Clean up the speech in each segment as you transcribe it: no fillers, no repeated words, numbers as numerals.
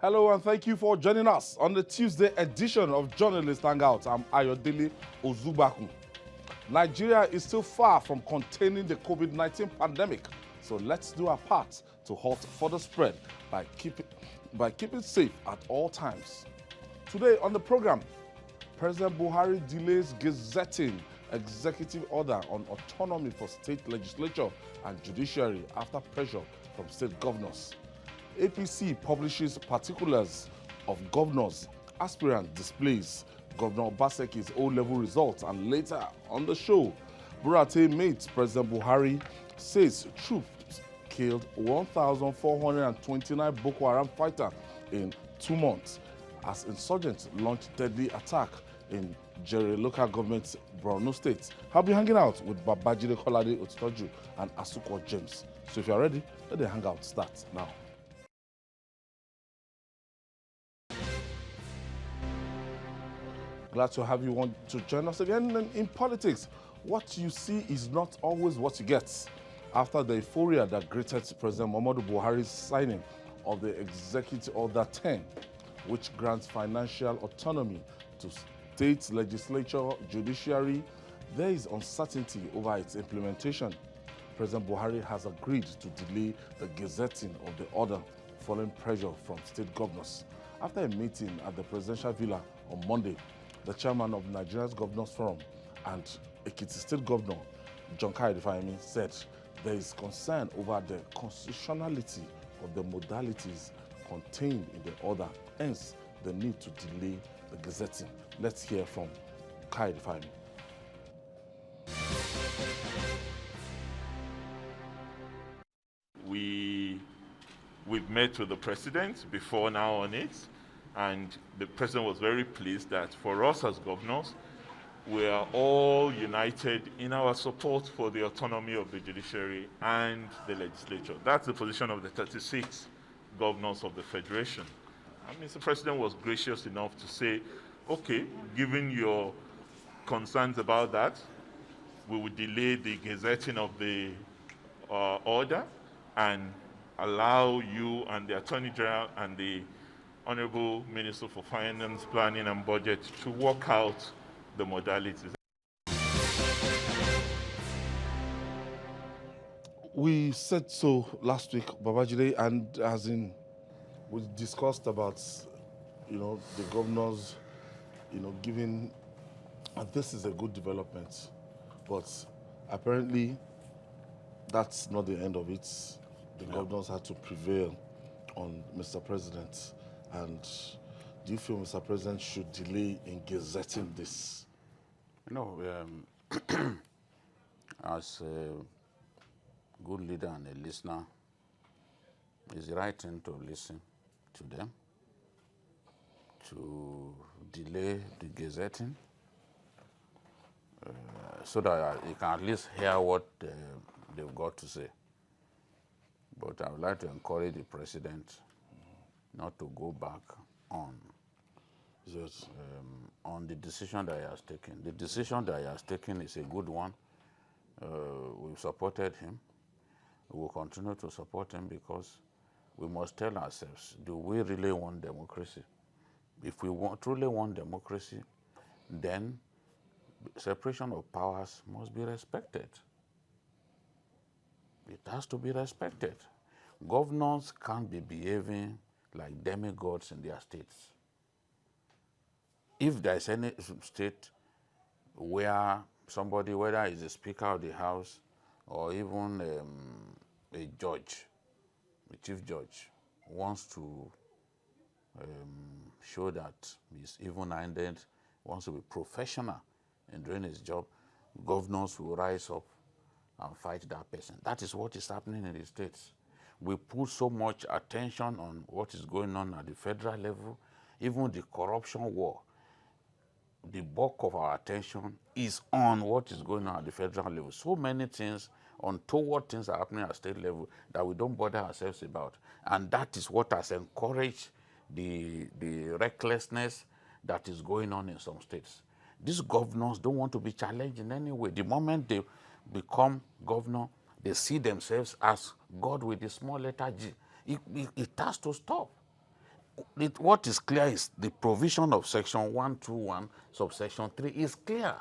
Hello and thank you for joining us on the Tuesday edition of Journalist Hangout. I'm Ayodele Ozubaku. Nigeria is still far from containing the COVID-19 pandemic, so let's do our part to halt further spread by keeping safe at all times. Today on the program, President Buhari delays gazetting executive order on autonomy for state legislature and judiciary after pressure from state governors. APC publishes particulars of governors. Aspirant displays Governor Obaseki's O-level results, and later on the show, Burate mates President Buhari says troops killed 1,429 Boko Haram fighters in 2 months as insurgents launched deadly attack in Jere local government, Borno State. I'll be hanging out with Babajide Kolade Otitoju and Asuko James. So if you're ready, let the hangout start now. Glad to have you want to join us again. In politics, what you see is not always what you get. After the euphoria that greeted President Muhammadu Buhari's signing of the Executive Order 10, which grants financial autonomy to state legislature, judiciary, there is uncertainty over its implementation. President Buhari has agreed to delay the gazetting of the order following pressure from state governors. After a meeting at the presidential villa on Monday, the chairman of Nigeria's Governors Forum and Ekiti State Governor, John Kayode said there is concern over the constitutionality of the modalities contained in the order, hence the need to delay the gazetting. Let's hear from Kayode. We've met with the president before now on it, and the president was very pleased that for us as governors, we are all united in our support for the autonomy of the judiciary and the legislature. That's the position of the 36 governors of the Federation. And Mr. President was gracious enough to say, okay, given your concerns about that, we will delay the gazetting of the order and allow you and the Attorney General and the Honorable Minister for Finance, Planning and Budget to work out the modalities. We said so last week, Babajide, and as in we discussed about, the governors, giving, and this is a good development, but apparently that's not the end of it. The governors had to prevail on Mr. President. And do you feel Mr. President should delay in gazetting this? No, as a good leader and a listener, it's the right thing to listen to them, to delay the gazetting, so that you can at least hear what they've got to say. But I would like to encourage the president not to go back on the decision that he has taken. The decision that he has taken is a good one. We've supported him. We will continue to support him because we must tell ourselves, do we really want democracy? If we truly want democracy, then separation of powers must be respected. It has to be respected. Governors can't be behaving like demigods in their states. If there's any state where somebody, whether it's the Speaker of the House or even a judge, a chief judge, wants to show that he's even-handed, wants to be professional in doing his job, governors will rise up and fight that person. That is what is happening in the states. We put so much attention on what is going on at the federal level, even the corruption war. The bulk of our attention is on what is going on at the federal level. So many things, untoward things are happening at state level that we don't bother ourselves about. And that is what has encouraged the recklessness that is going on in some states. These governors don't want to be challenged in any way. The moment they become governor, they see themselves as God with a small letter G. It has to stop. what is clear is the provision of section 121 subsection 3 is clear.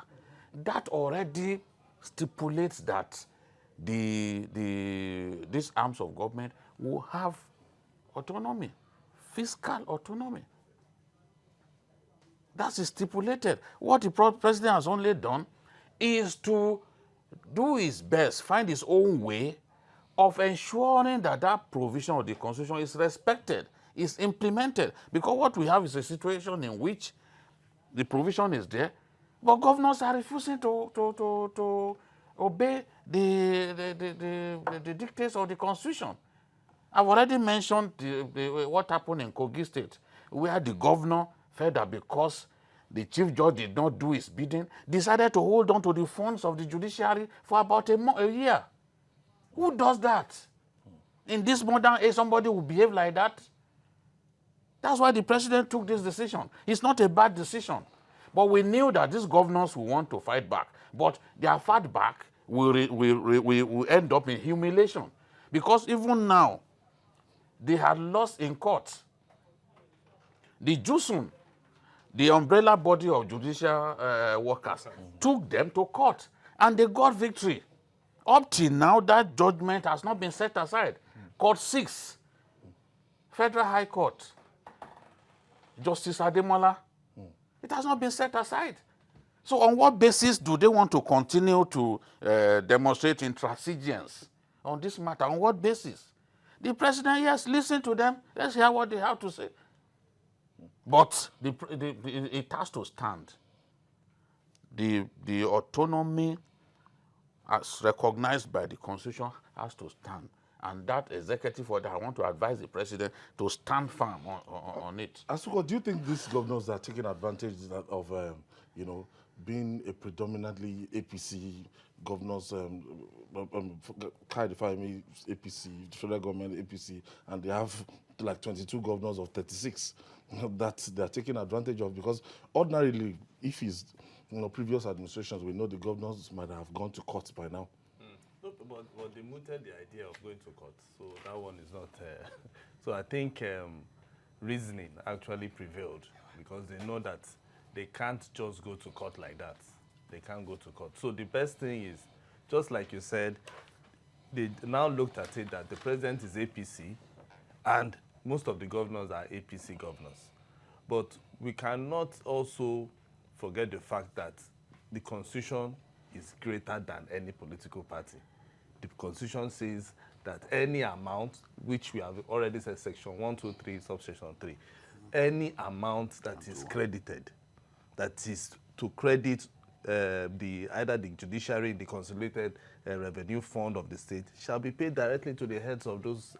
That already stipulates that these arms of government will have autonomy, fiscal autonomy. That's stipulated. What the president has only done is to do his best, find his own way of ensuring that that provision of the Constitution is respected, is implemented. Because what we have is a situation in which the provision is there, but governors are refusing to obey the dictates of the Constitution. I've already mentioned what happened in Kogi State, where the governor felt that because the chief judge did not do his bidding, decided to hold on to the funds of the judiciary for about a year. Who does that? In this modern age, somebody will behave like that? That's why the president took this decision. It's not a bad decision. But we knew that these governors will want to fight back. But their fight back will end up in humiliation. Because even now, they had lost in court. The JUSUN, the umbrella body of judicial workers, took them to court. And they got victory. Up till now, that judgment has not been set aside. Court 6, Federal High Court, Justice Ademola, it has not been set aside. So on what basis do they want to continue to demonstrate intransigence on this matter? On what basis? The president, yes, listen to them. Let's hear what they have to say. But it has to stand. The autonomy as recognized by the Constitution has to stand. And that executive order, I want to advise the president to stand firm on it. Asuko, do you think these governors are taking advantage of, being a predominantly APC governors, APC, federal government APC, and they have like 22 governors of 36 that they're taking advantage of? Because ordinarily, if it's previous administrations, we know the governors might have gone to court by now. But they mooted the idea of going to court, so that one is not. So I think reasoning actually prevailed because they know that they can't just go to court like that. They can't go to court. So the best thing is, just like you said, they now looked at it that the president is APC, and most of the governors are APC governors. But we cannot also forget the fact that the Constitution is greater than any political party. The Constitution says that any amount, which we have already said, section 123, subsection 3, any amount that is credited, that is to credit either the judiciary, the consolidated revenue fund of the state, shall be paid directly to the heads of those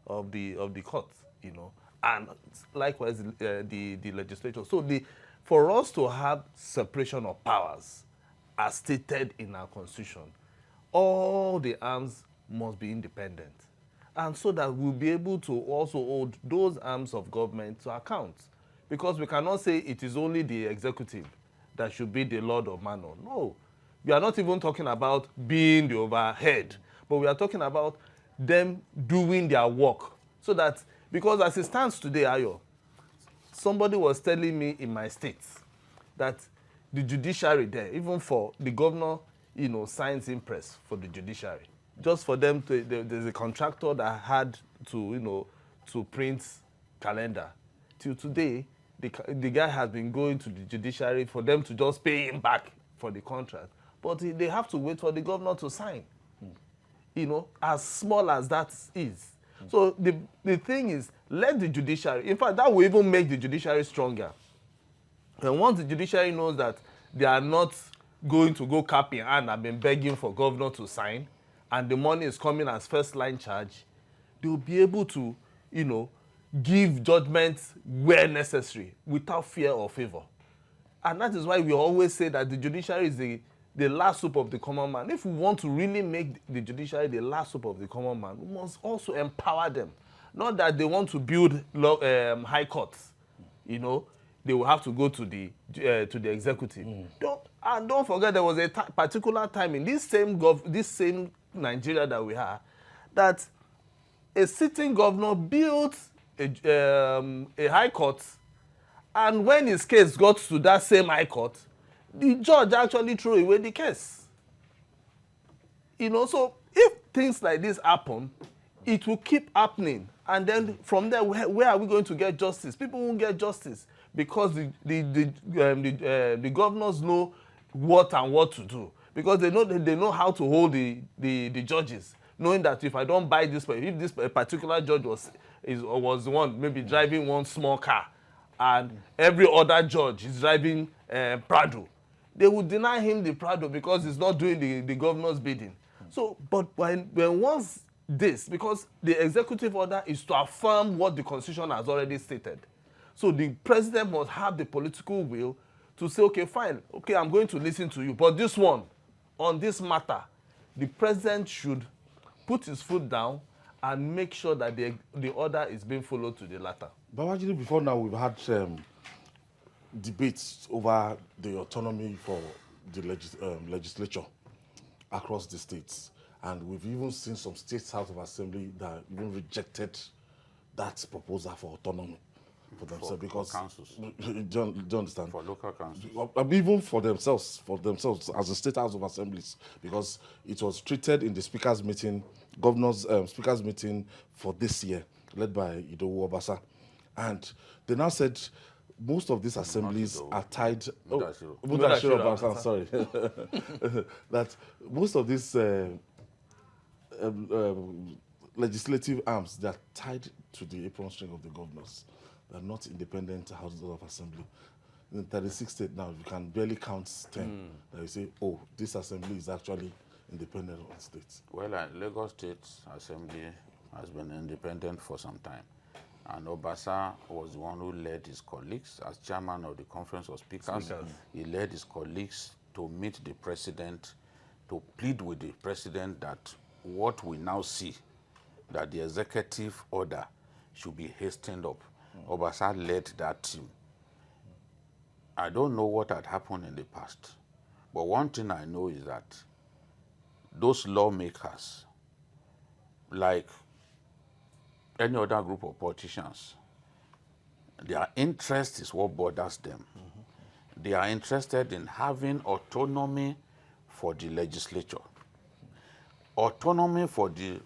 of the courts, and likewise the legislature. So for us to have separation of powers, as stated in our Constitution, all the arms must be independent. And so that we'll be able to also hold those arms of government to account. Because we cannot say it is only the executive that should be the Lord of Manor. No. We are not even talking about being the overhead, but we are talking about them doing their work. So that, because as it stands today, Ayo, somebody was telling me in my state that the judiciary there, even for the governor, signs impress for the judiciary. Just for them to, there's a contractor that had to, to print calendar. Till today, the guy has been going to the judiciary for them to just pay him back for the contract. But they have to wait for the governor to sign. As small as that is. So the thing is, let the judiciary, in fact, that will even make the judiciary stronger. And once the judiciary knows that they are not going to go cap in hand and been begging for governor to sign, and the money is coming as first line charge, they will be able to, give judgments where necessary without fear or favor. And that is why we always say that the judiciary is the last hope of the common man. If we want to really make the judiciary the last hope of the common man, we must also empower them. Not that they want to build high courts, they will have to go to the executive. Don't forget, there was a particular time in this same Nigeria that we have, that a sitting governor built a high court, and when his case got to that same high court, the judge actually threw away the case. You know, so if things like this happen, it will keep happening, and then from there, where are we going to get justice? People won't get justice because the governors know what to do, because they know how to hold the judges, knowing that if I don't buy this, if this particular judge was the one maybe driving one small car, and every other judge is driving Prado, they would deny him the Prado because he's not doing the governor's bidding. So, but when once this, because the executive order is to affirm what the constitution has already stated. So the president must have the political will to say, okay, fine, okay, I'm going to listen to you. But this one, on this matter, the president should put his foot down and make sure that the order is being followed to the latter. But actually, before now, we've had debates over the autonomy for the legislature across the states. And we've even seen some states House of Assembly that even rejected that proposal for autonomy for themselves, because councils. Do you understand? For local councils. Even for themselves as the state House of Assemblies, because it was treated in the speakers meeting, governors speakers meeting for this year, led by Edo APC, and they now said most of these assemblies are tied. Sorry, that most of these legislative arms, they are tied to the apron string of the governors. They are not independent houses of assembly. In 36 states now, you can barely count 10 that you say, oh, this assembly is actually independent of the states. Well, Lagos State Assembly has been independent for some time. And Obasa was the one who led his colleagues as chairman of the Conference of Speakers. He led his colleagues to meet the president, to plead with the president that what we now see, that the executive order should be hastened up. Obasa led that team. I don't know what had happened in the past, but one thing I know is that those lawmakers, like any other group of politicians, their interest is what bothers them. They are interested in having autonomy for the legislature, autonomy for the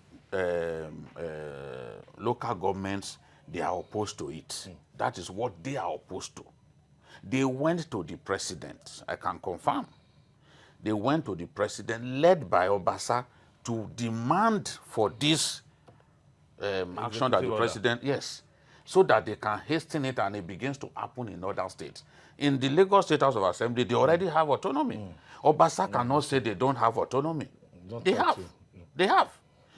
local governments. They are opposed to it. That is what they are opposed to. They went to the president, I can confirm. They went to the president, led by Obasa, to demand for this action that the president, yes, so that they can hasten it and it begins to happen in other states. In the Lagos State House of Assembly, they already have autonomy. Obasa cannot say they don't have autonomy. They have. They have.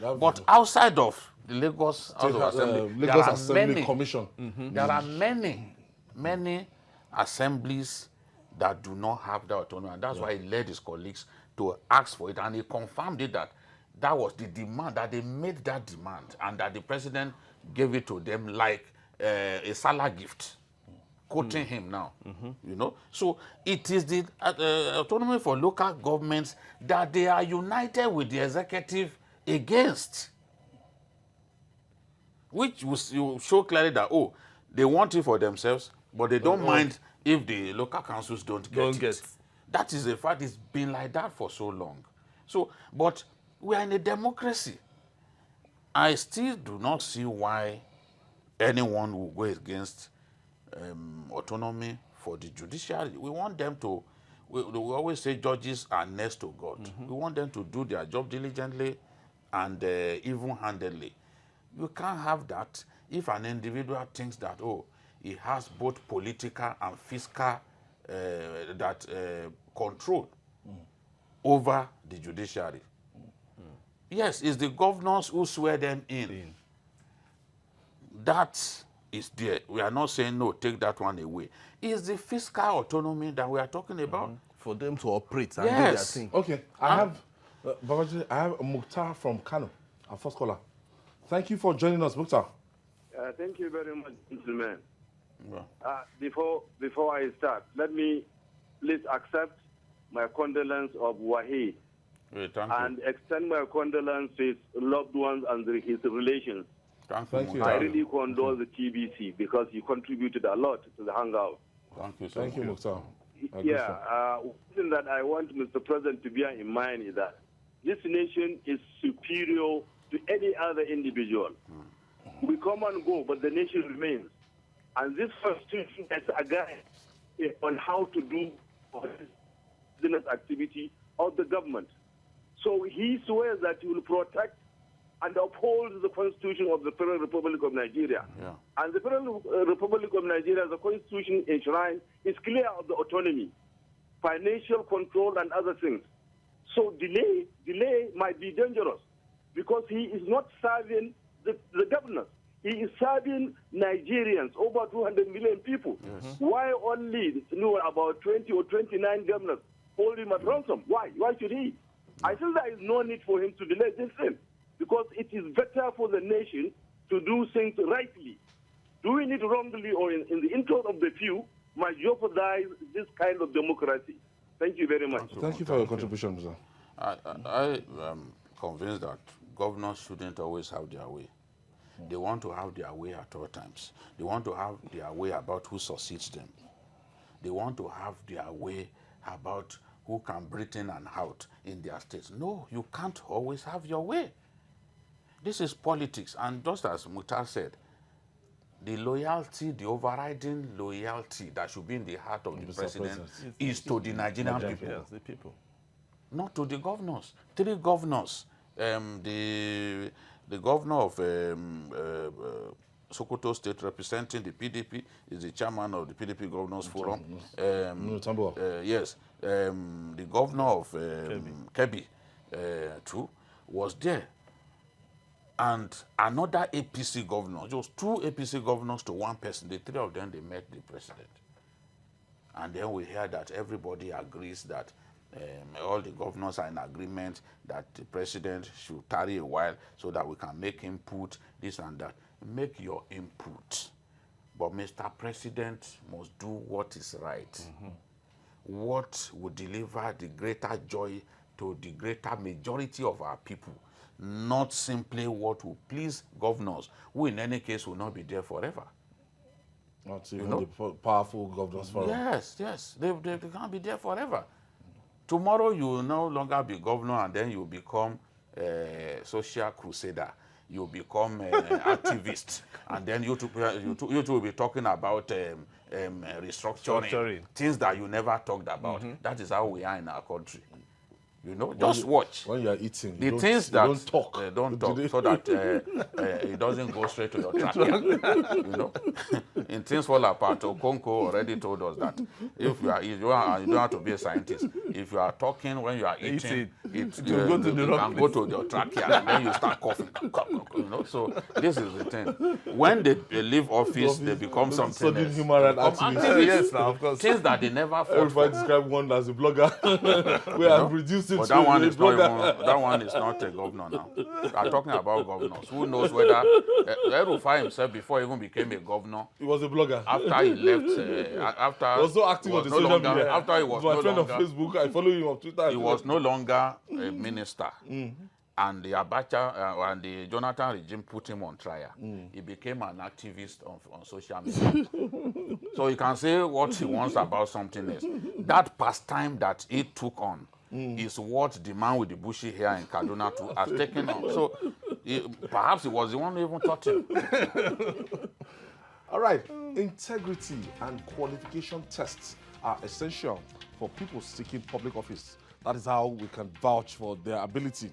But outside of the Lagos House of Assembly, Lagos Assembly Commission. There are many assemblies that do not have the autonomy, and that's why he led his colleagues to ask for it, and he confirmed it that that was the demand, that they made that demand, and that the president gave it to them like a Salah gift, quoting him now. You know, so it is the autonomy for local governments that they are united with the executive against, which will show clearly that, oh, they want it for themselves, but they don't mind if the local councils don't get it. That is a fact. It's been like that for so long. So, but we are in a democracy. I still do not see why anyone will go against autonomy for the judiciary. We want them to, we always say judges are next to God. We want them to do their job diligently and even-handedly. You can't have that if an individual thinks that, oh, he has both political and fiscal control over the judiciary. Yes, it's the governors who swear them in. That is there. We are not saying, no, take that one away. It's the fiscal autonomy that we are talking about. For them to operate and do their thing. Okay, I have Mukhtar from Kano, our first caller. Thank you for joining us, Mukhtar. Thank you very much, gentlemen. Yeah. Before I start, let me please accept my condolence of Wahid Thank and you. extend my condolence to his loved ones and his relations. Thank you. I really condole the TBC because he contributed a lot to the hangout. Thank you, Thank you, Mukhtar. One thing that I want Mr. President to bear in mind is that this nation is superior to any other individual. We come and go, but the nation remains. And this constitution has a guide on how to do business activity of the government. So he swears that he will protect and uphold the constitution of the Federal Republic of Nigeria. Yeah. And the Federal Republic of Nigeria, the constitution enshrined, is clear of the autonomy, financial control, and other things. So delay might be dangerous because he is not serving the governors. He is serving Nigerians, over 200 million people. Yes. Why only about 20 or 29 governors hold him at ransom? Why? Why should he? I think there is no need for him to delay this thing because it is better for the nation to do things rightly. Doing it wrongly or in the interest of the few might jeopardize this kind of democracy. Thank you very much. Thank you for your contribution, sir. I am convinced that governors shouldn't always have their way. They want to have their way at all times. They want to have their way about who succeeds them. They want to have their way about who can breathe in and out in their states. No, you can't always have your way. This is politics. And just as Mukhtar said, the loyalty, the overriding loyalty that should be in the heart of the president is to the Nigerian people. Yes, the people. Not to the governors. 3 governors. The governor of Sokoto State representing the PDP is the chairman of the PDP Governors Forum. Yes. The governor of Kebbi, too, was there. And another APC governor, just 2 APC governors to 1 person, the 3 of them, they met the president. And then we hear that everybody agrees that all the governors are in agreement that the president should tarry a while so that we can make input, this and that. Make your input. But Mr. President must do what is right. What will deliver the greater joy to the greater majority of our people. Not simply what will please governors, who in any case will not be there forever. Not even the powerful governors forum. Yes, yes. They can't be there forever. Tomorrow you will no longer be governor and then you become a social crusader. You become an activist. And then you two will be talking about restructuring, things that you never talked about. That is how we are in our country. You know, just watch. When you are eating, the things that don't talk. Don't talk so that it doesn't go straight to your trachea. You know, in things fall apart. Okonko already told us that if you don't have to be a scientist. If you are talking when you are eating, it can go to your trachea and then you start coughing. You know, so this is the thing. When they leave office, they become something else. Human rights activists. Yes, now of course. Things that they never fought Everybody for. describe one as a blogger. We have reduced it But to that one a is not blogger. even, that one is not a governor now. We are talking about governors. Who knows whether Erufai himself, before he even became a governor, He was a blogger. after he left, after He was so active he on was the no social longer, media. after he was My no friend longer, on Facebook, I follow him on Twitter. he was no longer a minister. And the Abacha and the Jonathan regime put him on trial. He became an activist on social media. So he can say what he wants about something else. That pastime that he took on is what the man with the bushy hair in Kaduna too has taken on. So perhaps he was the one who even taught him. All right. Integrity and qualification tests are essential for people seeking public office. That is how we can vouch for their ability.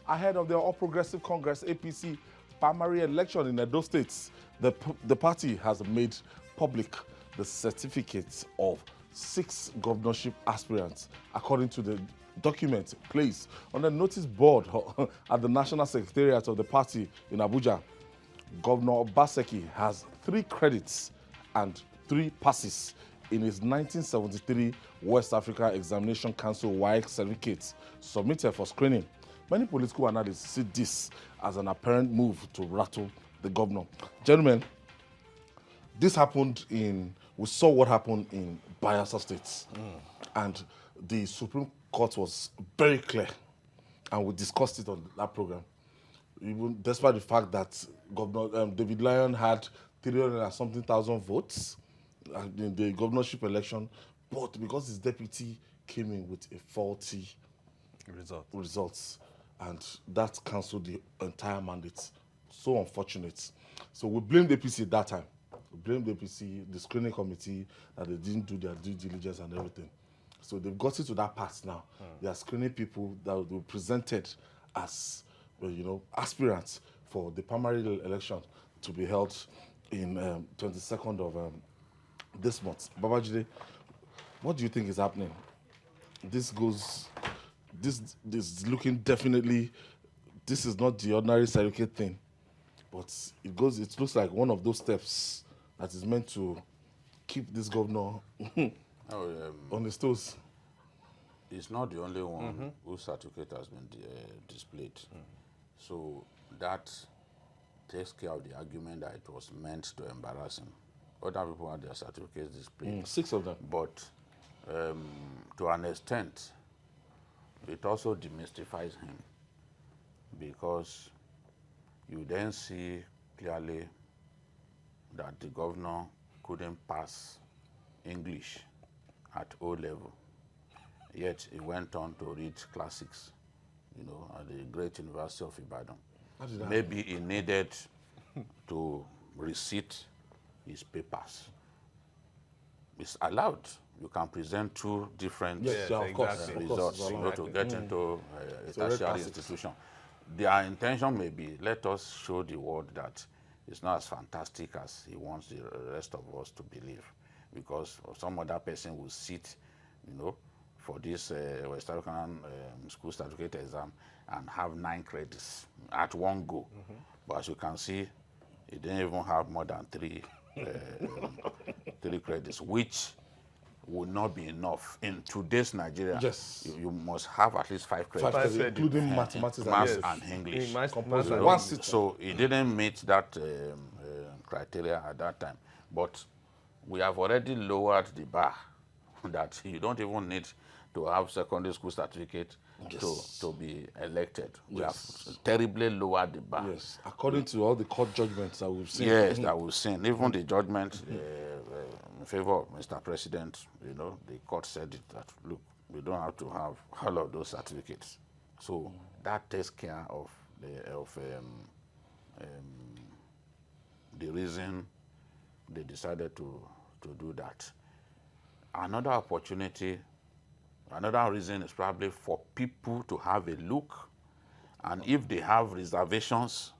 Ahead of the All Progressive Congress APC primary election in Edo State, the party has made public the certificates of 6 governorship aspirants, according to the document placed on the notice board at the National Secretariat of the party in Abuja. Governor Obaseki has 3 credits and 3 passes in his 1973 West Africa Examination Council WAEC certificates submitted for screening. Many political analysts see this as an apparent move to rattle the governor. Gentlemen, this happened we saw what happened in Bayelsa State. And the Supreme Court was very clear. And we discussed it on that program. even despite the fact that Governor David Lyon had 300 and something thousand votes in the governorship election, but because his deputy came in with a faulty results, and that cancelled the entire mandate. So unfortunate. So we blamed the APC at that time. We blamed the APC, the screening committee, that they didn't do their due diligence and everything. So they've got to that part now. They are screening people that will be presented as, aspirants for the primary election to be held in 22nd of this month. Babajide, what do you think is happening? This is looking definitely, this is not the ordinary surrogate thing, but it looks like one of those steps that is meant to keep this governor on his toes. It's not the only one whose certificate has been displayed. So that takes care of the argument that it was meant to embarrass him. Other people had their certificates displayed. 6 of them. But to an extent, it also demystifies him, because you then see clearly that the governor couldn't pass English at O level. Yet he went on to read classics, at the great University of Ibadan. Maybe he needed to recite his papers. It's allowed. You can present 2 different results to get into a tertiary institution. Their intention may be, let us show the world that it's not as fantastic as he wants the rest of us to believe, because some other person will sit, for this West African school certificate exam and have 9 credits at one go. But as you can see, he didn't even have more than 3 credits, which would not be enough. In today's Nigeria, you must have at least 5 credits. Including mathematics and English. So he didn't meet that criteria at that time. But we have already lowered the bar that you don't even need to have secondary school certificate to be elected. We have terribly lowered the bar. Yes, according to all the court judgments that we've seen. Yes, that we've seen. Even the judgment in favor of Mr. President, the court said it, that, look, we don't have to have all of those certificates. So that takes care of the reason they decided to do that. Another opportunity, another reason is probably for people to have a look, and if they have reservations,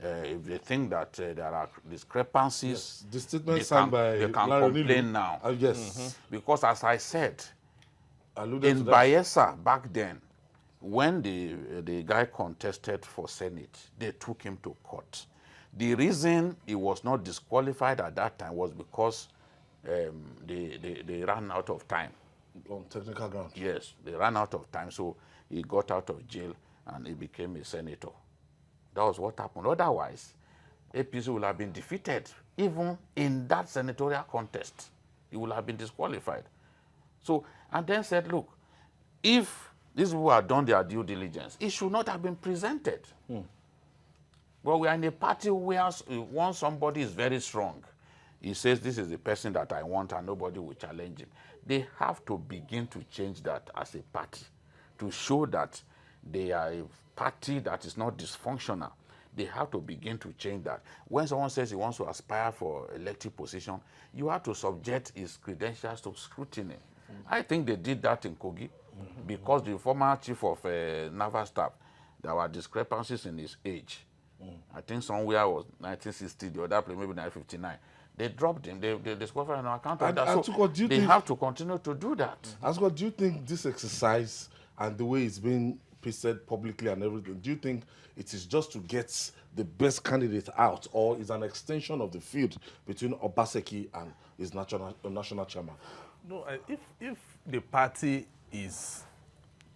if they think that there are discrepancies, the statement signed by they can complain now. Because as I said, in Bayelsa back then, when the guy contested for Senate, they took him to court. The reason he was not disqualified at that time was because they ran out of time. On technical grounds. Yes, they ran out of time, so he got out of jail and he became a senator. That was what happened. Otherwise, APC would have been defeated. Even in that senatorial contest, he would have been disqualified. So, and then said, look, if these people had done their due diligence, it should not have been presented. But we are in a party where once somebody is very strong, he says, this is the person that I want, and nobody will challenge him. They have to begin to change that as a party, to show that they are a party that is not dysfunctional. They have to begin to change that. When someone says he wants to aspire for elective position, you have to subject his credentials to scrutiny. I think they did that in Kogi, because the former chief of naval staff, there were discrepancies in his age. I think somewhere was 1960, the other place maybe 1959. They dropped him. They disqualified him on account of that. So they have to continue to do that. Ascot, do you think this exercise and the way it's being pasted publicly and everything, do you think it is just to get the best candidate out, or is an extension of the field between Obaseki and his national chairman? No, if the party is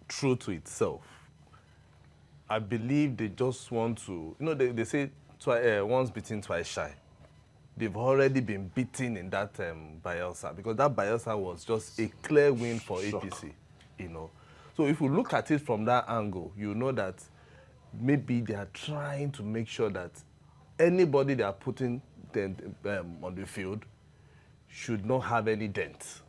true to itself, I believe they just want to, they say once bitten, twice shy. They've already been beaten in that Bayelsa, because that Bayelsa was just a clear win for APC, So if you look at it from that angle, you know that maybe they are trying to make sure that anybody they are putting on the field should not have any dent,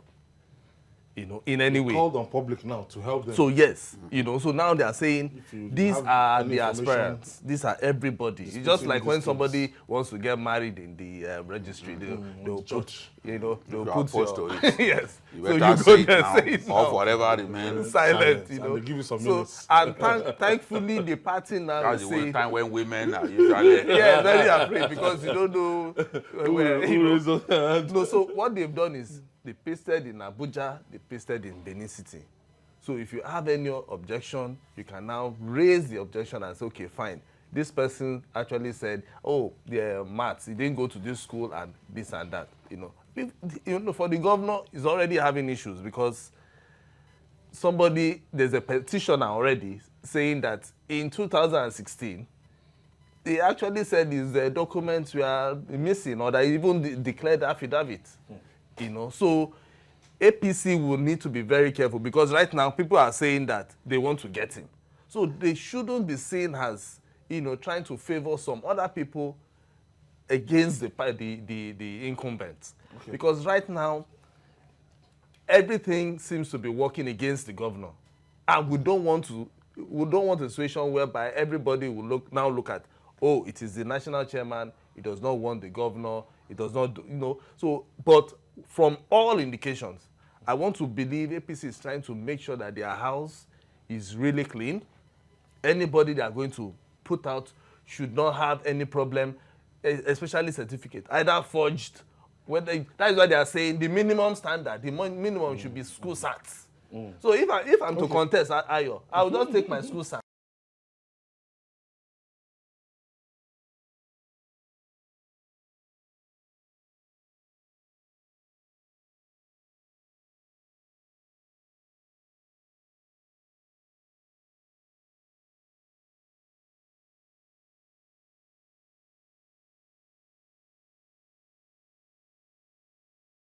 in any way. Called on public now to help them. So yes, so now they are saying these have are any the aspirants, these are everybody. It's just like when somebody wants to get married in the registry, they'll put, they'll put your, yes. You So better you say go it there, now, say it or now. forever remain Silent, And they give you some So, minutes. and thankfully, the party now That's is the one saying, time when women are usually yeah, very afraid because you don't know where. No, so what they've done is they pasted in Abuja, they pasted in Benin City. So if you have any objection, you can now raise the objection and say, okay, fine. This person actually said, oh, the maths, he didn't go to this school and this and that. For the governor, he's already having issues because there's a petitioner already saying that in 2016, they actually said his documents were missing, or they even declared affidavit. So APC will need to be very careful because right now people are saying that they want to get him. So they shouldn't be seen as, trying to favor some other people against the incumbents. Okay. Because right now, everything seems to be working against the governor. And we don't want a situation whereby everybody will look at, oh, it is the national chairman, he does not want the governor, it does not do, So, but from all indications, I want to believe APC is trying to make sure that their house is really clean. Anybody they are going to put out should not have any problem, especially certificate, either forged. That is why they are saying the minimum standard, the minimum should be school certs. So if I'm to contest Ayo, I will just take my school cert.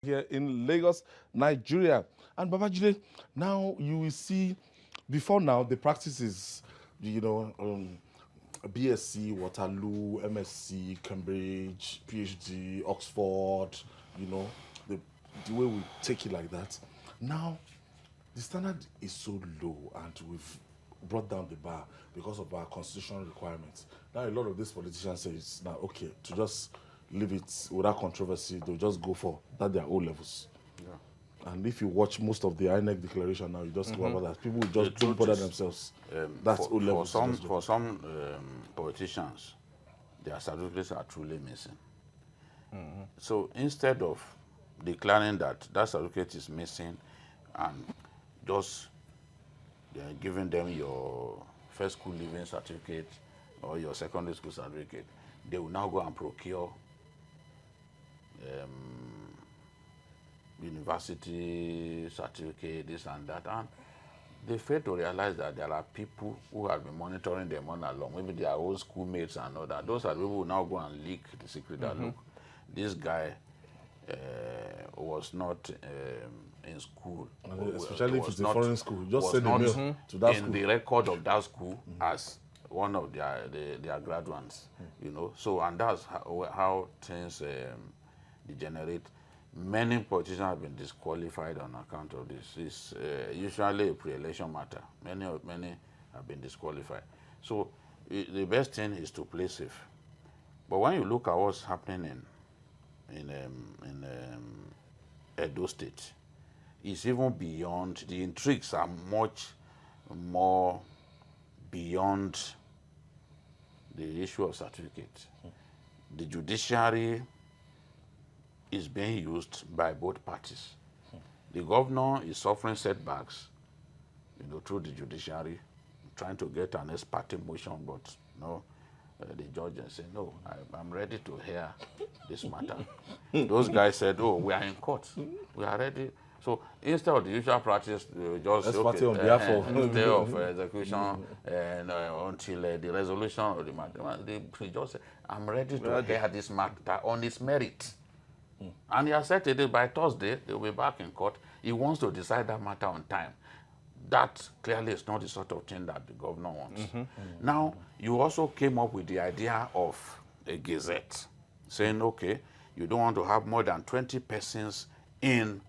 Here in Lagos, Nigeria. And Babajide, now you will see, before now, the practices, BSc, Waterloo, MSc, Cambridge, PhD, Oxford, the way we take it like that. Now, the standard is so low and we've brought down the bar because of our constitutional requirements. Now, a lot of these politicians say it's now okay to just leave it without controversy. They'll just go for that their O levels. Yeah. And if you watch most of the INEC declaration now, you just go about that. People will just don't bother themselves. That's O levels. For some politicians, their certificates are truly missing. So instead of declaring that certificate is missing and just giving them your first school leaving certificate or your secondary school certificate, they will now go and procure university certificate, this and that, and they fail to realize that there are people who have been monitoring them all along, maybe their own schoolmates and all that. Those are people who now go and leak the secret that, look, this guy was not in school. Especially if it's a foreign school. Just send a mail to that school. In the record of that school as one of their graduates, So, and that's how things degenerate. Many politicians have been disqualified on account of this. It's usually a pre-election matter. Many have been disqualified. So the best thing is to play safe. But when you look at what's happening in Edo State, it's even beyond. The intrigues are much more beyond the issue of certificate. The judiciary is being used by both parties. The governor is suffering setbacks, through the judiciary, trying to get an ex parte motion, but the judge said, no, I'm ready to hear this matter. Those guys said, oh, we are in court, we are ready. So instead of the usual practice, just on behalf of day of execution and until the resolution of the matter, the judge said, I'm ready to hear this matter on its merit. And he has said today by Thursday, they will be back in court. He wants to decide that matter on time. that clearly is not the sort of thing that the governor wants. Now, you also came up with the idea of a gazette, saying, okay, you don't want to have more than 20 persons in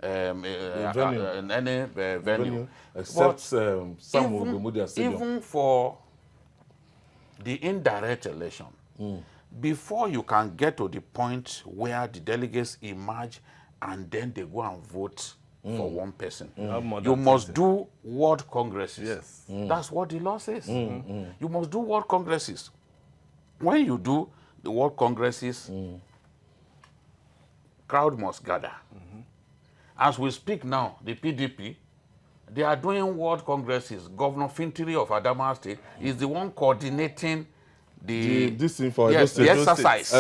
in any venue. Except some will be moved their stadium. Even for the indirect election, before you can get to the point where the delegates emerge and then they go and vote for one person, you must do ward congresses. Yes. That's what the law says. You must do ward congresses. When you do the ward congresses, crowd must gather. As we speak now, the PDP, they are doing ward congresses. Governor Fintiri of Adamawa State is the one coordinating this thing for the exercise.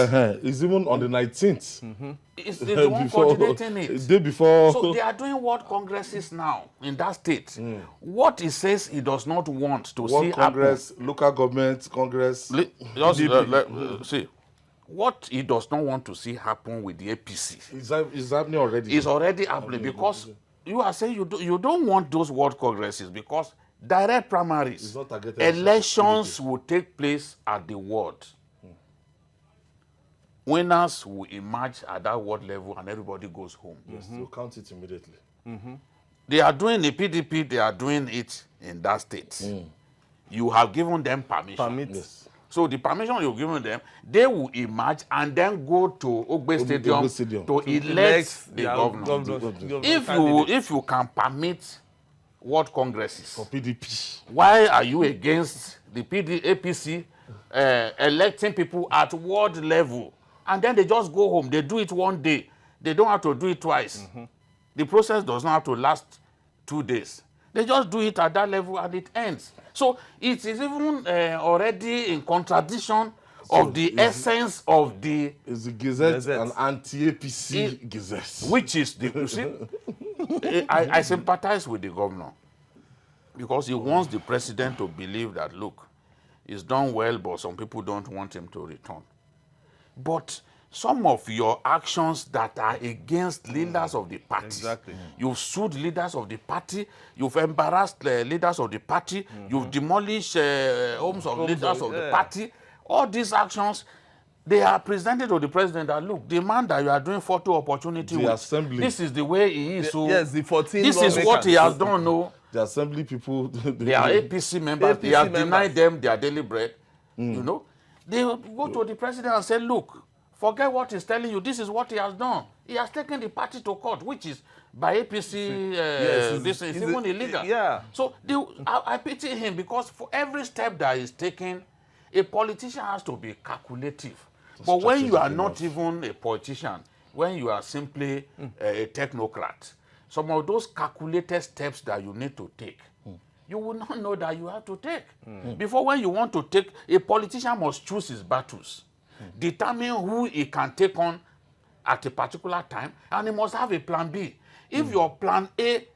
It's even on the 19th. It's the one coordinating it. The day before. So they are doing ward congresses now in that state. What he says he does not want to World see Congress, local government Congress. See, what he does not want to see happen with the APC is happening already. is already happening because you are saying you don't want those world congresses because direct primaries, elections will take place at the ward. Winners will emerge at that ward level and everybody goes home. Yes, they'll count it immediately. They are doing the PDP, they are doing it in that state. You have given them permission. Yes. So the permission you've given them, they will emerge and then go to Ogbe Stadium to elect the governor. If you can permit ward congresses For PDP. why are you against the APC electing people at ward level? And then they just go home. They do it one day. They don't have to do it twice. The process does not have to last 2 days. They just do it at that level and it ends. So it is even already in contradiction of the essence of the... Is the Gazette an anti-APC Gazette? Which is the... You see, I sympathize with the governor because he wants the president to believe that, look, he's done well, but some people don't want him to return. But some of your actions that are against leaders of the party, you've sued leaders of the party, you've embarrassed leaders of the party, you've demolished homes of leaders of the party. All these actions, they are presented to the president that, look, the man that you are doing photo opportunity with, assembly. this is the way he is. So yes, the 14 this is what he has done. No, The assembly people. they are APC members. They have denied them their daily bread. You know, they go to the president and say, look, forget what he's telling you. This is what he has done. He has taken the party to court, which is by APC. This is even illegal. Yeah. So I pity him because for every step that he's taken, a politician has to be calculative. But when you are not even a politician, when you are simply a technocrat, some of those calculated steps that you need to take, you will not know that you have to take. Before, when you want to take, a politician must choose his battles, determine who he can take on at a particular time, and he must have a plan B. If your plan A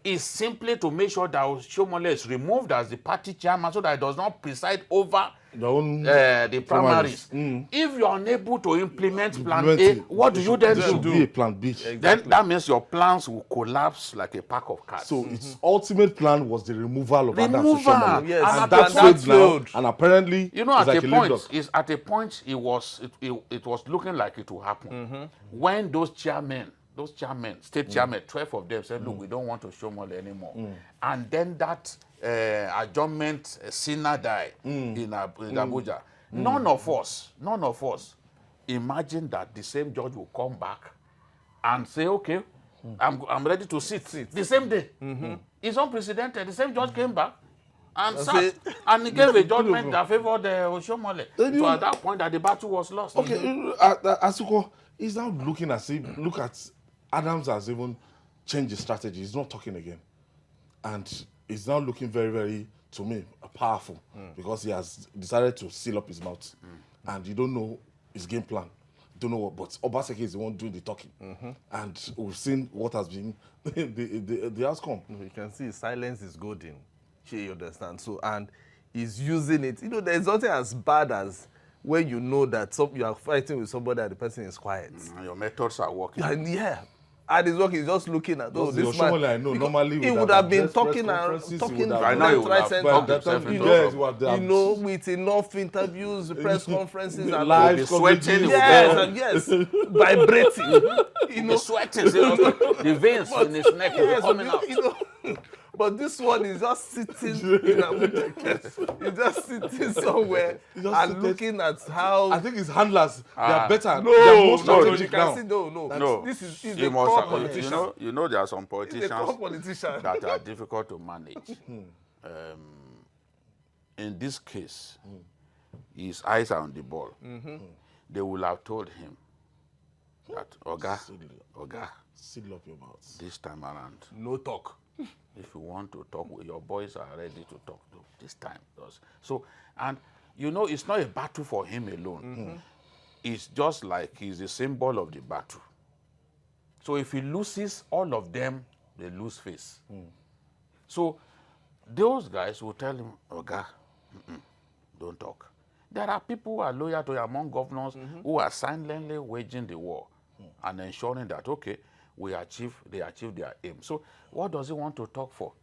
is simply to make sure that Oshomole is removed as the party chairman so that it does not preside over the primaries. If you are unable to implement plan A, what do you then do? Be a plan B. Then that means your plans will collapse like a pack of cards. So its ultimate plan was the removal of Adam Removal. Oshomole. Yes. And that failed now. And apparently, you know, it's like at a point, it was looking like it will happen. When those chairmen, state chairmen, 12 of them said, look, we don't want to Oshomole anymore. And then that adjournment sinner died in Abuja. None of us imagine that the same judge will come back and say, okay, I'm ready to sit. The same day. It's unprecedented. The same judge came back and sat, and he gave a judgment that favored Oshomole. So at that point, that the battle was lost. Okay, Asuko is now looking as if, look at Adams has even changed his strategy. He's not talking again. And he's now looking very, very, to me, powerful because he has decided to seal up his mouth. And you don't know his game plan. You don't know what, but Obaseki is the one doing the talking. And we've seen what has been the outcome. You can see silence is golden. You understand? So, and he's using it. You know, there's nothing as bad as when you know that you are fighting with somebody and the person is quiet. Your methods are working. Yeah. And his work is just looking at, oh, this man. I know, normally he would have been talking and talking right now. He would have talked himself into trouble. with enough interviews, press conferences, and live sweating. Yes, vibrating. He's sweating. The veins in his neck will be coming out. But this one is just sitting in a he's just sitting somewhere and looking at how. I think his handlers they are better. No, they are more no, strategic now. No, this is the politician. You know, there are some politicians that are difficult to manage. In this case, his eyes are on the ball. They will have told him that, Oga, Seal up your mouth. this time around, no talk. if you want to talk, your boys are ready to talk to this time. So, and you know, it's not a battle for him alone. It's just like he's the symbol of the battle. So if he loses all of them, they lose face. So those guys will tell him, Oga, don't talk. There are people who are loyal to among governors who are silently waging the war and ensuring that, okay, they achieve their aim. So what does he want to talk for?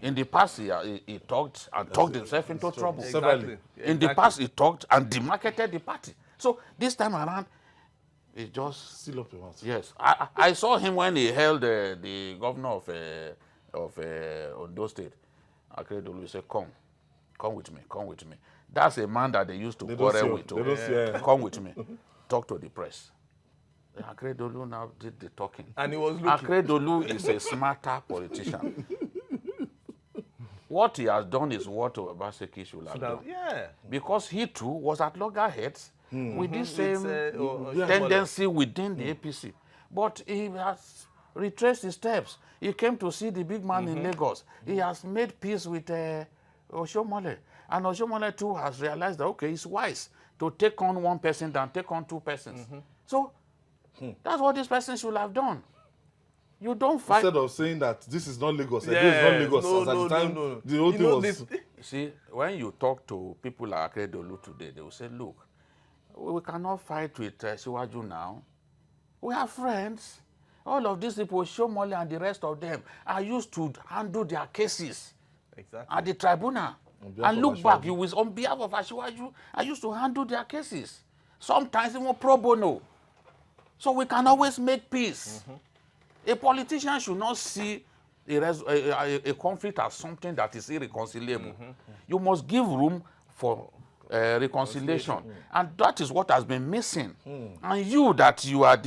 In the past, he talked and talked himself into trouble. Exactly. In the past, he talked and demarketed the party. So this time around, he just... Seal up your mouth. Yes. I saw him when he held the governor of Ondo State. Akredolu said, come with me. That's a man that they used to quarrel with. Come with me. Talk to the press. Akredolu now did the talking. And he was looking. Akredolu is a smarter politician. What he has done is what Obaseki should have done. Yeah. Because he too was at loggerheads with this same tendency within the APC. But he has retraced his steps. He came to see the big man in Lagos. He has made peace with Oshomole. And Oshomole too has realized that, okay, it's wise to take on one person than take on two persons. So that's what this person should have done. You don't fight. Instead of saying that this is not Lagos, it's not Lagos. At the time, the whole thing was... See, when you talk to people like Akredolu today, they will say, look, we cannot fight with Siwaju now. We are friends. All of these people, Shomole and the rest of them, are used to handle their cases at the tribunal. And look back, you will, on behalf of Asiwaju, I used to handle their cases. Sometimes even pro bono. So we can always make peace. A politician should not see a conflict as something that is irreconcilable. You must give room for reconciliation. And that is what has been missing. And you are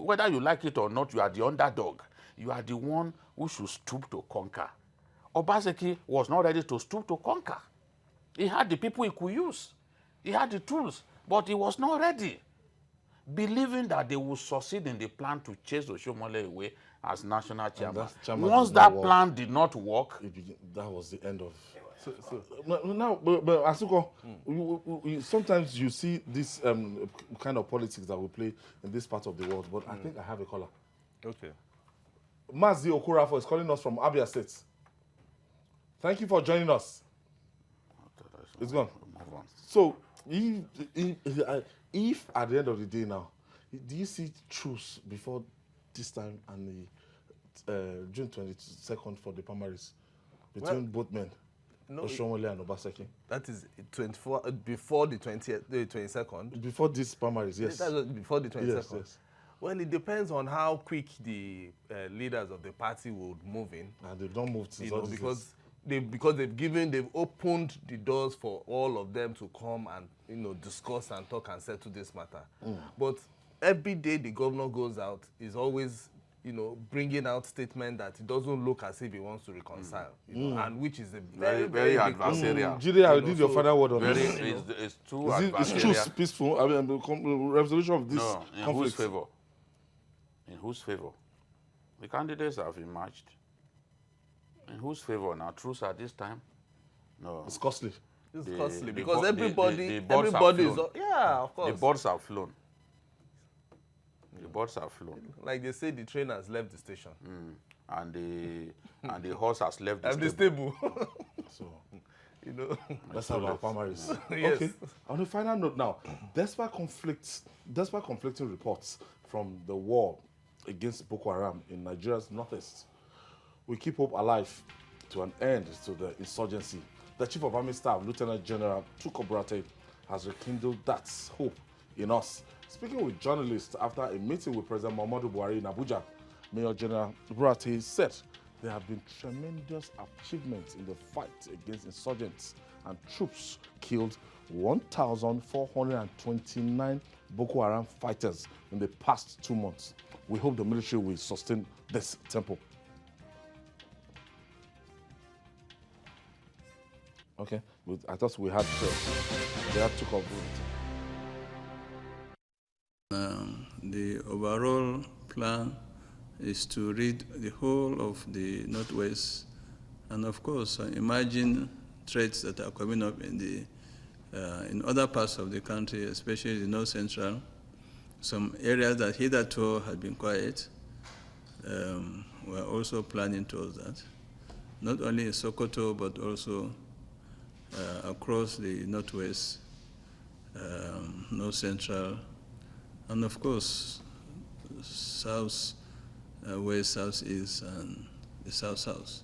whether you like it or not, you are the underdog. You are the one who should stoop to conquer. Obaseki was not ready to stoop to conquer. He had the people he could use. He had the tools, but he was not ready. Believing that they would succeed in the plan to chase Oshomole away as national chairman. Once that plan did not work, that was the end of... Now, but Asuko, sometimes you see this kind of politics that we play in this part of the world, but I think I have a caller. Okay. Mazi Okurafo is calling us from Abia State. Thank you for joining us. It's gone. So, if at the end of the day now, do you see truce before this time and the June 22nd for the primaries between both men, Oshomole and Obaseki? That is 24 before the 22nd. Before these primaries, yes. That's before the 22nd. Yes. Well, it depends on how quick the leaders of the party would move in. And they don't move since because they've opened the doors for all of them to come and discuss and talk and settle this matter. But every day the governor goes out is always bringing out statement that it doesn't look as if he wants to reconcile, and which is a very, very adversarial. Jide, did your final word on this? It's too adversarial. Is truce peaceful? I mean, resolution of this conflict. In whose favor? In whose favor? The candidates have emerged. In whose favor now? Truce at this time? No. It's costly. It's costly because everybody is... Yeah, of course. The boards have flown. The boards have flown. Like they say, the train has left the station. And the horse has left the stable. So, let's have our primaries. Yes. Okay. On a final note now, despite conflicting reports from the war against Boko Haram in Nigeria's northeast. We keep hope alive to an end to the insurgency. The Chief of Army Staff, Lieutenant General Tuko Buratai, has rekindled that hope in us. Speaking with journalists after a meeting with President Muhammadu Buhari in Abuja, Major General Buratai said there have been tremendous achievements in the fight against insurgents, and troops killed 1,429 Boko Haram fighters in the past 2 months. We hope the military will sustain this tempo. Okay, I thought we had took up the overall plan is to rid the whole of the Northwest, and of course, emerging threats that are coming up in other parts of the country, especially the North Central. Some areas that hitherto had been quiet, we're also planning towards that, not only in Sokoto, but also across the Northwest, North Central, and of course, South, West, Southeast, and the South-South.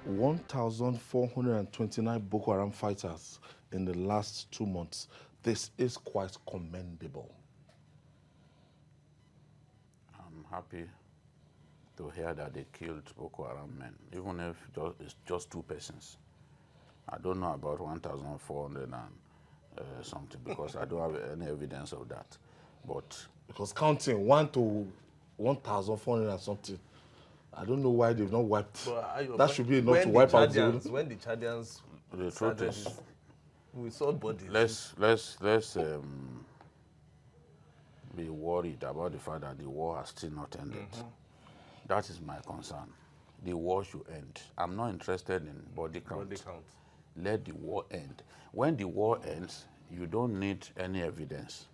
1,429 Boko Haram fighters in the last 2 months. This is quite commendable. I'm happy to hear that they killed Boko Haram men, even if it's just 2 persons. I don't know about 1,400 and something, because I don't have any evidence of that. But because counting 1 to 1,400 and something, I don't know why they've not wiped. That should be enough to wipe out the. When the Chadians, the truth is, we saw bodies. Let's be worried about the fact that the war has still not ended. That is my concern. The war should end. I'm not interested in body count. Let the war end. When the war ends, you don't need any evidence.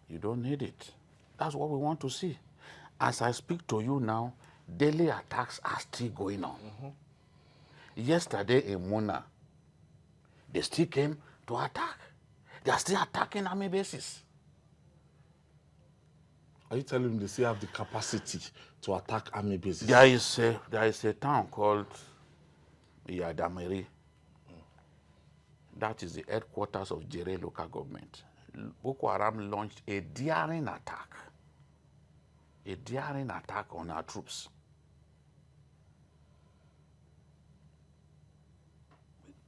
You don't need it. That's what we want to see. As I speak to you now, daily attacks are still going on. Yesterday in Muna, they still came to attack. They are still attacking army bases. Are you telling me they still have the capacity to attack army bases? There is a town called Yadameri. That is the headquarters of Jere local government. Boko Haram launched a daring attack on our troops.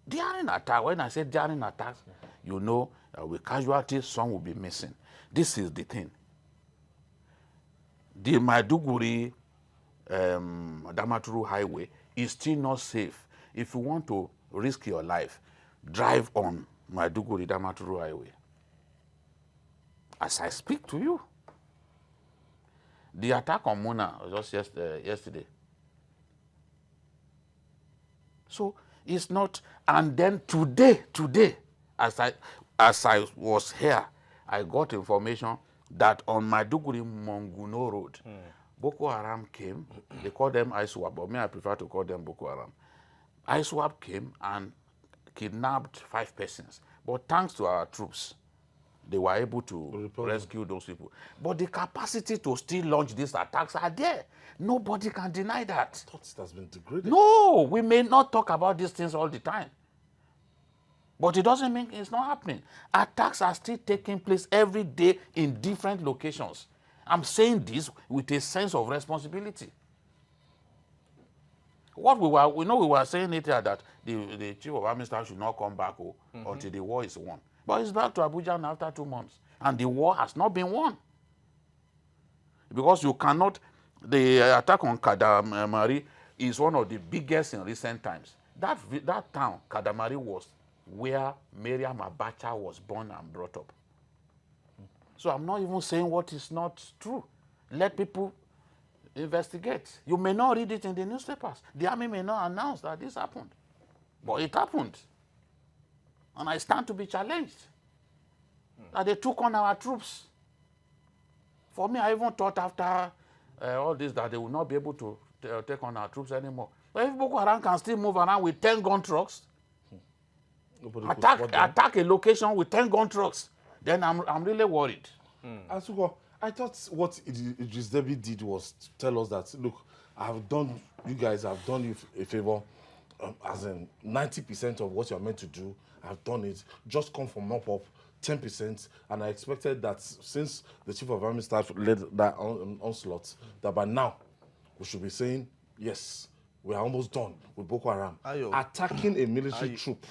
Daring attack, when I say daring attacks, you know, with casualties, some will be missing. This is the thing. The Maiduguri Damaturu highway is still not safe. If you want to risk your life, drive on Maiduguri Damaturu highway. As I speak to you. The attack on Muna was just yesterday. So it's not, and then today, as I was here, I got information that on Maiduguri Monguno Road, Boko Haram came. They call them ISWAP, but me, I prefer to call them Boko Haram. ISWAP came and kidnapped 5 persons. But thanks to our troops, they were able to rescue those people. But the capacity to still launch these attacks are there. Nobody can deny that. I thought it has been degraded. No, we may not talk about these things all the time. But it doesn't mean it's not happening. Attacks are still taking place every day in different locations. I'm saying this with a sense of responsibility. What we were saying it here that the Chief of Army Staff should not come back until the war is won. But he's back to Abuja now after 2 months. And the war has not been won. Because you cannot, the attack on Kadamari is one of the biggest in recent times. That town, Kadamari, was where Mariam Abacha was born and brought up. So I'm not even saying what is not true. Let people investigate. You may not read it in the newspapers. The army may not announce that this happened. But it happened. And I stand to be challenged. That they took on our troops. For me, I even thought after all this that they will not be able to take on our troops anymore. But if Boko Haram can still move around with 10 gun trucks, attack a location with 10 gun trucks, then I'm really worried. Asuko, I thought what Idris Deby did was to tell us that, look, you guys have done you a favor, as in 90% of what you're meant to do, I've done it. Just come from up 10%, and I expected that since the Chief of Army Staff led that onslaught, that by now we should be saying, yes, we are almost done with Boko Haram. Attacking a military troop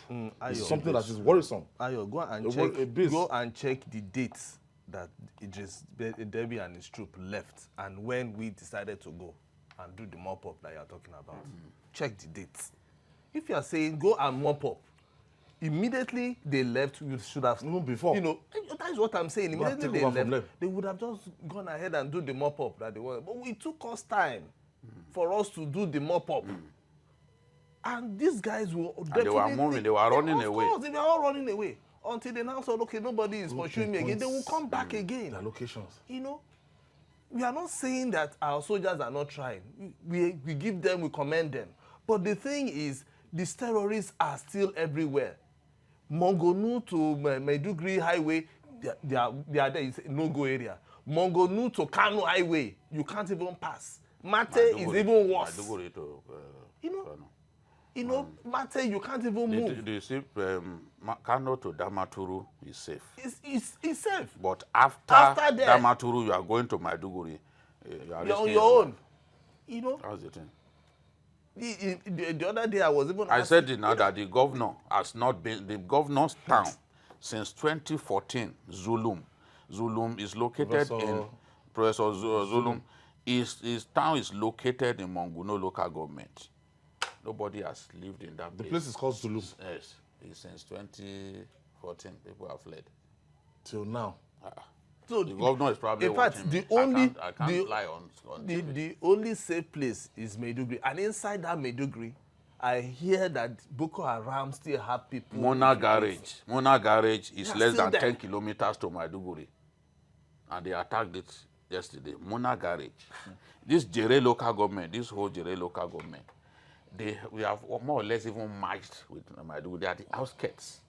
is something that is worrisome. Ayo, go and check the dates that Idris Deby and his troop left and when we decided to go and do the mop-up that you're talking about. Check the dates. If you're saying go and mop up, immediately they left, you should have... Even before. You know, that is what I'm saying. Immediately they left, they would have just gone ahead and do the mop-up that they wanted. But it took us time for us to do the mop-up. And these guys were definitely... They were moving, they were running away. Of course, they were all running away. Until they now said, okay, nobody is pursuing me again. They will come back again. Their locations. You know, we are not saying that our soldiers are not trying. We give them, we commend them. But the thing is, these terrorists are still everywhere. Mongonu to Maiduguri Highway, they are there. It's a no-go area. Mongonu to Kano Highway, you can't even pass. Mate is even worse. You know, Mate, you can't even move. You see, Kano to Damaturu is safe. It's safe. But after Damaturu, you are going to Maiduguri. You're on your own. You know? That's the thing. The other day I was even I said it now that the governor has not been, the governor's town since 2014, Zulum. Zulum is located in, Professor Zulum, his town is located in Monguno local government. Nobody has lived in that place. The place is called Zulum? Yes. Since 2014, people have fled. Till now? So the governor is probably in fact, the only safe place is Maiduguri, and inside that Maiduguri, I hear that Boko Haram still have people. Mona Garage is less than 10 kilometers to Maiduguri, and they attacked it yesterday. Mona Garage, this Jere local government, this whole Jere local government, we have more or less even merged with Maiduguri. They are the outskirts.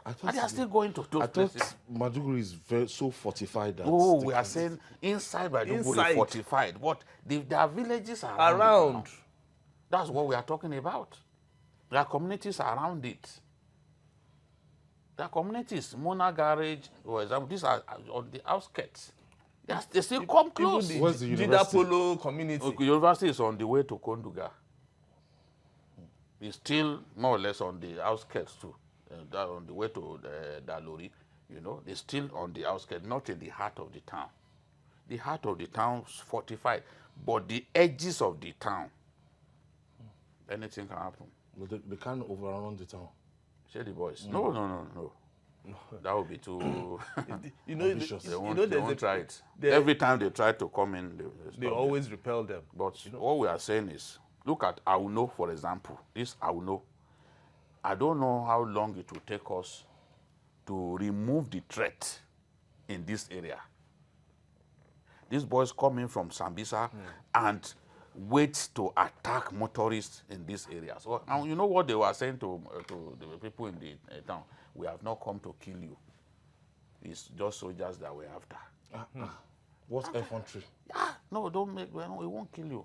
And they are still going to those places. I thought Maiduguri is so fortified that... we are saying inside Maiduguri is fortified. But there are villages around. That's what we are talking about. There are communities around it. There are communities, Mona Garage, for example, these are on the outskirts. They still come close. Where's the university? Jidapolo community. The university is on the way to Konduga. It's still more or less on the outskirts too. On the way to Dalori, you know, they're still on the outskirts, not in the heart of the town. The heart of the town is fortified, but the edges of the town, anything can happen. But they can't overrun the town. Say the boys. No. That would be too ambitious. They won't try it. Every time they try to come in, they always repel them. But what we are saying is, look at Auno, for example. This Auno, I don't know how long it will take us to remove the threat in this area. These boys come in from Sambisa and wait to attack motorists in this area. So, and you know what they were saying to the people in the town? We have not come to kill you. It's just soldiers that we're after. What's infantry? No, we won't kill you.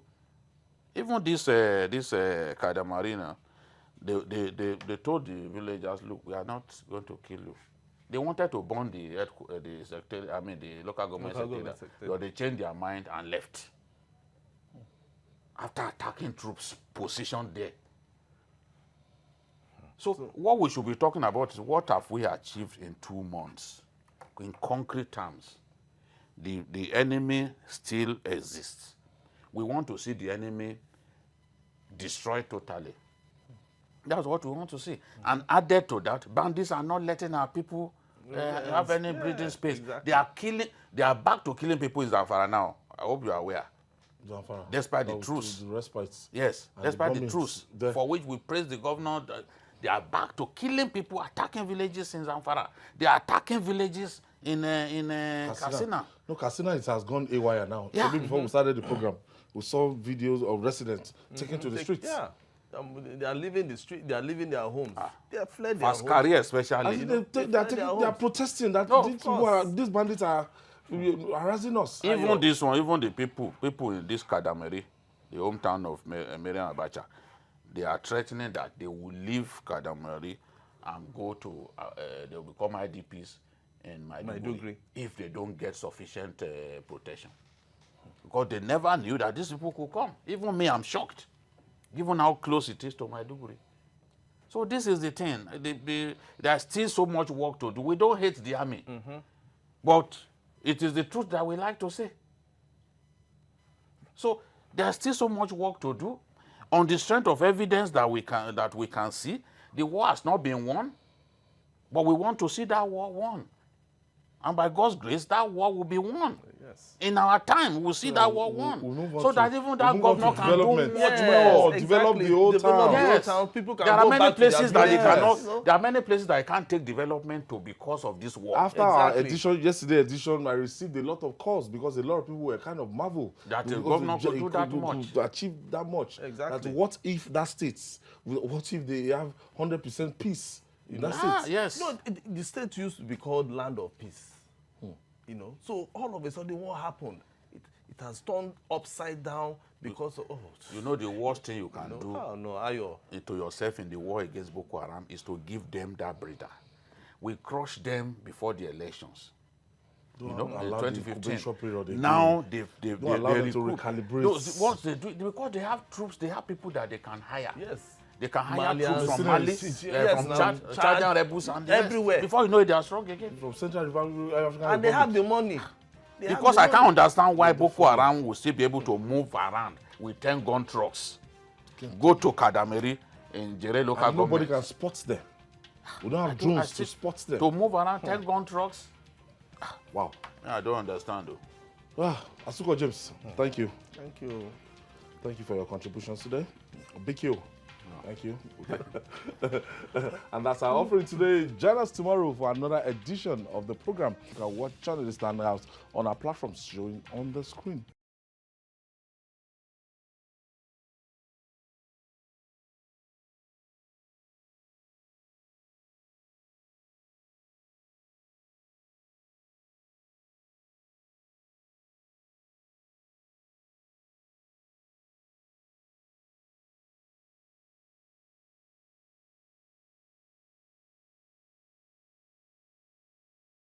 Even this Kadamarina, they told the villagers, look, we are not going to kill you. They wanted to burn the local government secretary, but they changed their mind and left. After attacking troops positioned there. So what we should be talking about is what have we achieved in 2 months? In concrete terms, the enemy still exists. We want to see the enemy destroyed totally. That's what we want to see. And added to that, bandits are not letting our people have any breathing space. Exactly. They are back to killing people in Zamfara now. I hope you are aware. Zamfara. Despite the truce. The respites. Yes, despite the truce, for which we praise the governor. They are back to killing people, attacking villages in Zamfara. They are attacking villages in Katsina. No, Katsina it has gone AWire now. Yeah. So before we started the program, we saw videos of residents taken to the streets. Yeah. They are leaving the street. They are leaving their homes. They have fled their Fast homes. career especially. They are protesting that No, these bandits are harassing us. Even this one, even the people in this Kadamari, the hometown of Miriam Abacha, they are threatening that they will leave Kadamari and go to, they will become IDPs in Maiduguri if they don't get sufficient protection. Because they never knew that these people could come. Even me, I'm shocked, given how close it is to Maiduguri. So this is the thing. There's still so much work to do. We don't hate the army, but it is the truth that we like to say. So there's still so much work to do. On the strength of evidence that we can see, the war has not been won, but we want to see that war won. And by God's grace, that war will be won. Yes. In our time, we'll see that war won. So that even that governor can do much more. more. Develop the whole town. Yes. People can There are go many back to places their that they business. cannot. There are many places that I can't take development to because of this war. After our edition, yesterday edition, I received a lot of calls because a lot of people were kind of marveled That the governor could do that much. to achieve that much. Exactly. That what if that states? What if they have 100% peace in that state? Yes. No, the state used to be called land of peace. You know, so all of a sudden, what happened? It has turned upside down because of You know the worst thing you can do Ayo. to yourself in the war against Boko Haram is to give them that breather. We crushed them before the elections. You know, in 2015. Now they've allow them to recruit. recalibrate. No, what they do, because they have troops, they have people that they can hire. Yes. They can hire Malians, troops from Mali, yes, from now, Chad rebels and everywhere. Before you know it, they are strong again. From Central African And they have the money. Because I can't understand why Boko Haram will still be able to move around with 10 gun trucks. Go to Kadamari in Jere local and nobody government. can spot them. We don't have drones to spot them. To move around 10 gun trucks? Wow. I don't understand though. Asuko James, thank you. Thank you. Thank you for your contributions today. Big you. Thank you. And that's our offering today. Join us tomorrow for another edition of the program. You can watch Journalist Standout on our platforms showing on the screen.